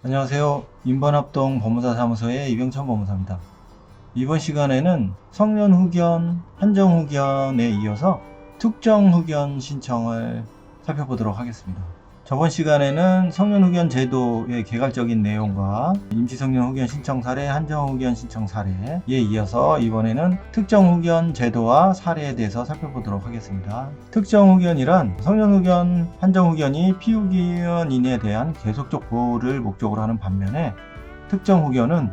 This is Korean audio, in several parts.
안녕하세요. 인번합동 법무사 사무소의 이병천 법무사입니다. 이번 시간에는 성년 후견, 한정 후견에 이어서 특정 후견 신청을 살펴보도록 하겠습니다. 저번 시간에는 성년 후견 제도의 개괄적인 내용과 임시 성년 후견 신청 사례, 한정 후견 신청 사례에 이어서 이번에는 특정 후견 제도와 사례에 대해서 살펴보도록 하겠습니다. 특정 후견이란 성년 후견, 한정 후견이 피후견인에 대한 계속적 보호를 목적으로 하는 반면에 특정 후견은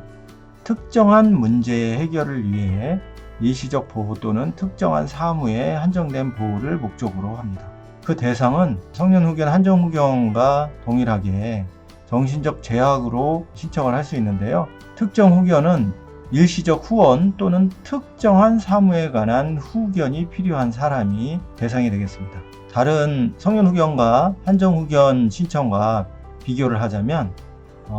특정한 문제의 해결을 위해 일시적 보호 또는 특정한 사무에 한정된 보호를 목적으로 합니다. 그 대상은 성년 후견, 한정 후견과 동일하게 정신적 제약으로 신청을 할 수 있는데요. 특정 후견은 일시적 후원 또는 특정한 사무에 관한 후견이 필요한 사람이 대상이 되겠습니다. 다른 성년 후견과 한정 후견 신청과 비교를 하자면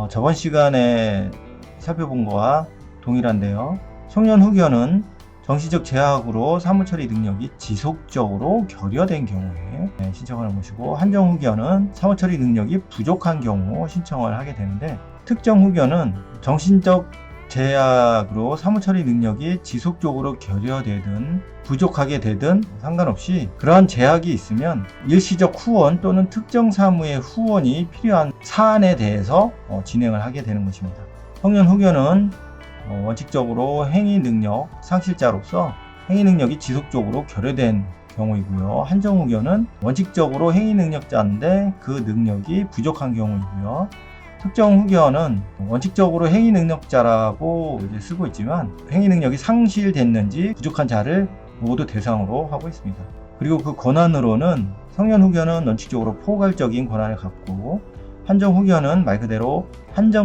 저번 시간에 살펴본 거와 동일한데요. 성년 후견은 정신적 제약으로 사무처리 능력이 지속적으로 결여된 경우에 신청하는 것이고, 한정 후견은 사무처리 능력이 부족한 경우 신청을 하게 되는데, 특정 후견은 정신적 제약으로 사무처리 능력이 지속적으로 결여되든 부족하게 되든 상관없이 그러한 제약이 있으면 일시적 후원 또는 특정 사무의 후원이 필요한 사안에 대해서 진행을 하게 되는 것입니다. 성년 후견은 원칙적으로 행위 능력 상실자로서 행위 능력이 지속적으로 결여된 경우이고요. 한정 후견은 원칙적으로 행위 능력자인데 그 능력이 부족한 경우이고요. 특정 후견은 원칙적으로 행위 능력자라고 쓰고 있지만 행위 능력이 상실됐는지 부족한 자를 모두 대상으로 하고 있습니다. 그리고 그 권한으로는 성년 후견은 원칙적으로 포괄적인 권한을 갖고, 한정 후견은 말 그대로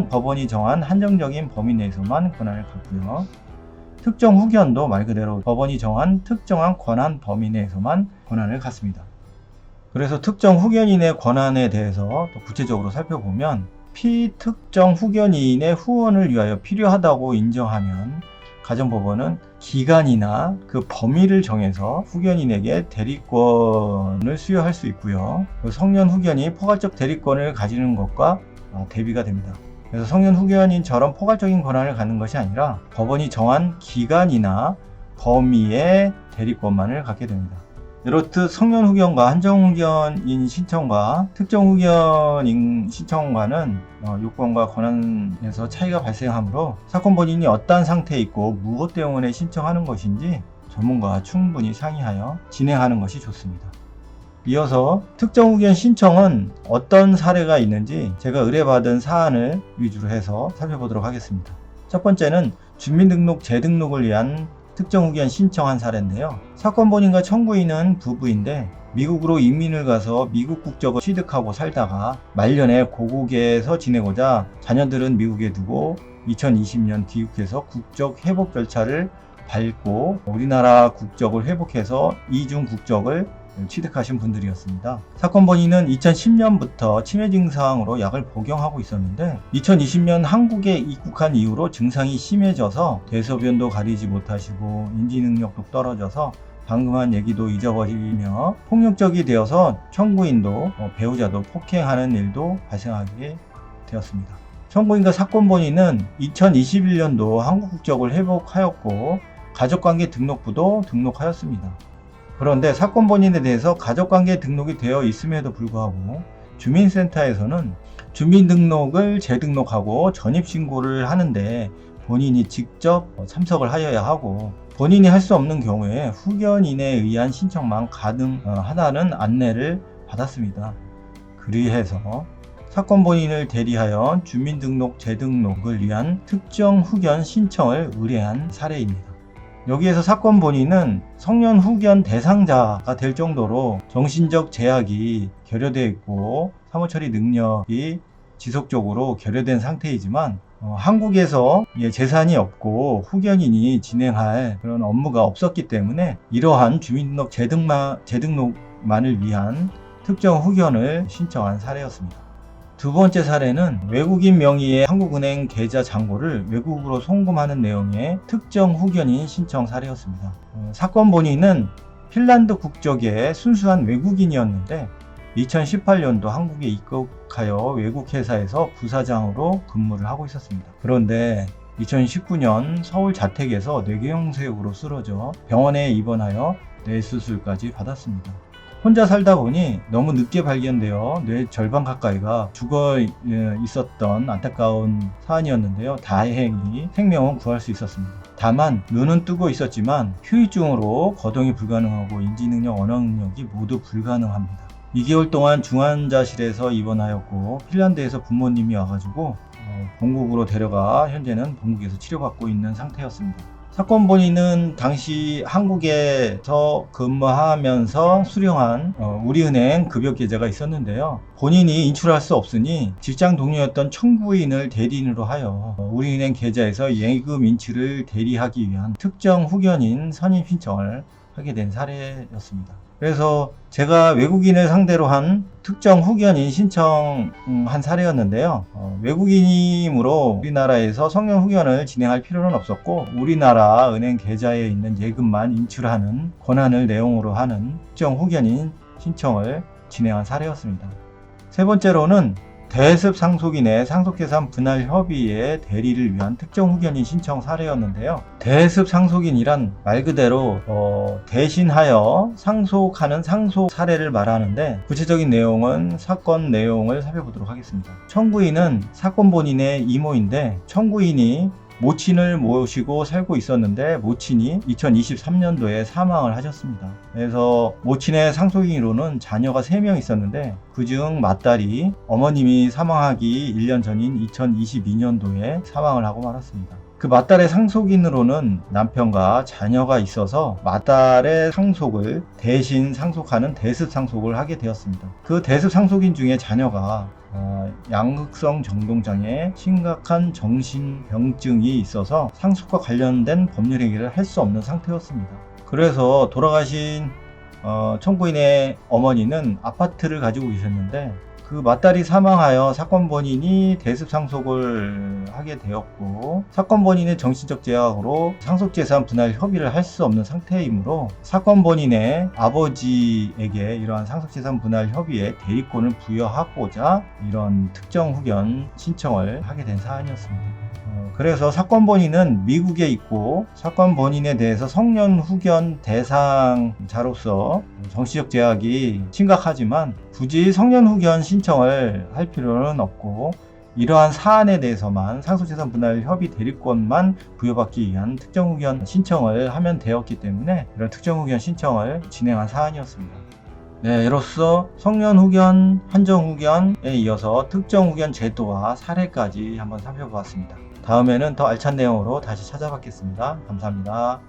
법원이 정한 한정적인 범위 내에서만 권한을 갖고요. 특정 후견도 말 그대로 법원이 정한 특정한 권한 범위 내에서만 권한을 갖습니다. 그래서 특정 후견인의 권한에 대해서 또 구체적으로 살펴보면, 피특정 후견인의 후원을 위하여 필요하다고 인정하면 가정법원은 기간이나 그 범위를 정해서 후견인에게 대리권을 수여할 수 있고요. 성년 후견이 포괄적 대리권을 가지는 것과 대비가 됩니다. 그래서 성년 후견인처럼 포괄적인 권한을 갖는 것이 아니라 법원이 정한 기간이나 범위의 대리권만을 갖게 됩니다. 이렇듯 성년 후견과 한정 후견인 신청과 특정 후견인 신청과는 요건과 권한에서 차이가 발생하므로 사건 본인이 어떠한 상태에 있고 무엇 때문에 신청하는 것인지 전문가와 충분히 상의하여 진행하는 것이 좋습니다. 이어서 특정 후견 신청은 어떤 사례가 있는지 제가 의뢰받은 사안을 위주로 해서 살펴보도록 하겠습니다. 첫 번째는 주민등록 재등록을 위한 특정 후견 신청한 사례인데요. 사건 본인과 청구인은 부부인데 미국으로 이민을 가서 미국 국적을 취득하고 살다가 말년에 고국에서 지내고자 자녀들은 미국에 두고 2020년 귀국해서 국적 회복 절차를 밟고 우리나라 국적을 회복해서 이중 국적을 취득하신 분들이었습니다. 사건 본인은 2010년부터 치매 증상으로 약을 복용하고 있었는데 2020년 한국에 입국한 이후로 증상이 심해져서 대소변도 가리지 못하시고 인지능력도 떨어져서 방금 한 얘기도 잊어버리며 폭력적이 되어서 청구인도 배우자도 폭행하는 일도 발생하게 되었습니다. 청구인과 사건 본인은 2021년도 한국 국적을 회복하였고 가족관계 등록부도 등록하였습니다. 그런데 사건 본인에 대해서 가족관계 등록이 되어 있음에도 불구하고 주민센터에서는 주민등록을 재등록하고 전입신고를 하는데 본인이 직접 참석을 하여야 하고, 본인이 할 수 없는 경우에 후견인에 의한 신청만 가능하다는 안내를 받았습니다. 그리해서 사건 본인을 대리하여 주민등록 재등록을 위한 특정 후견 신청을 의뢰한 사례입니다. 여기에서 사건 본인은 성년 후견 대상자가 될 정도로 정신적 제약이 결여되어 있고 사무처리 능력이 지속적으로 결여된 상태이지만 한국에서 재산이 없고 후견인이 진행할 그런 업무가 없었기 때문에 이러한 주민등록 재등록만을 위한 특정 후견을 신청한 사례였습니다. 두 번째 사례는 외국인 명의의 한국은행 계좌 잔고를 외국으로 송금하는 내용의 특정 후견인 신청 사례였습니다. 사건 본인은 핀란드 국적의 순수한 외국인이었는데 2018년도 한국에 입국하여 외국 회사에서 부사장으로 근무를 하고 있었습니다. 그런데 2019년 서울 자택에서 뇌경색으로 쓰러져 병원에 입원하여 뇌수술까지 받았습니다. 혼자 살다 보니 너무 늦게 발견되어 뇌 절반 가까이가 죽어 있었던 안타까운 사안이었는데요. 다행히 생명은 구할 수 있었습니다. 다만 눈은 뜨고 있었지만 휴유증으로 거동이 불가능하고 인지능력, 언어능력이 모두 불가능합니다. 2개월 동안 중환자실에서 입원하였고 핀란드에서 부모님이 와가지고 본국으로 데려가 현재는 본국에서 치료받고 있는 상태였습니다. 사건 본인은 당시 한국에서 근무하면서 수령한 우리은행 급여 계좌가 있었는데요. 본인이 인출할 수 없으니 직장 동료였던 청구인을 대리인으로 하여 우리은행 계좌에서 예금 인출을 대리하기 위한 특정 후견인 선임 신청을 하게 된 사례였습니다. 그래서 제가 외국인을 상대로 한 특정 후견인 신청한 사례였는데요. 외국인이므로 우리나라에서 성년 후견을 진행할 필요는 없었고 우리나라 은행 계좌에 있는 예금만 인출하는 권한을 내용으로 하는 특정 후견인 신청을 진행한 사례였습니다. 세 번째로는 대습 상속인의 상속재산 분할 협의의 대리를 위한 특정 후견인 신청 사례였는데요. 대습 상속인이란 말 그대로 대신하여 상속하는 상속 사례를 말하는데 구체적인 내용은 사건 내용을 살펴보도록 하겠습니다. 청구인은 사건 본인의 이모인데 청구인이 모친을 모시고 살고 있었는데 모친이 2023년도에 사망을 하셨습니다. 그래서 모친의 상속인으로는 자녀가 3명 있었는데 그중 맏딸이 어머님이 사망하기 1년 전인 2022년도에 사망을 하고 말았습니다. 그 맏딸의 상속인으로는 남편과 자녀가 있어서 맏딸의 상속을 대신 상속하는 대습 상속을 하게 되었습니다. 그 대습 상속인 중에 자녀가 양극성 정동장애, 심각한 정신병증이 있어서 상속과 관련된 법률 행위를 할 수 없는 상태였습니다. 그래서 돌아가신 청구인의 어머니는 아파트를 가지고 계셨는데 그 맏딸이 사망하여 사건 본인이 대습 상속을 하게 되었고 사건 본인의 정신적 제약으로 상속재산 분할 협의를 할 수 없는 상태이므로 사건 본인의 아버지에게 이러한 상속재산 분할 협의에 대리권을 부여하고자 이런 특정 후견 신청을 하게 된 사안이었습니다. 그래서 사건 본인은 미국에 있고 사건 본인에 대해서 성년 후견 대상자로서 정신적 제약이 심각하지만 굳이 성년 후견 신청을 할 필요는 없고 이러한 사안에 대해서만 상속재산 분할 협의 대리권만 부여받기 위한 특정 후견 신청을 하면 되었기 때문에 이런 특정 후견 신청을 진행한 사안이었습니다. 네, 이로써 성년 후견, 한정 후견에 이어서 특정 후견 제도와 사례까지 한번 살펴보았습니다. 다음에는 더 알찬 내용으로 다시 찾아뵙겠습니다. 감사합니다.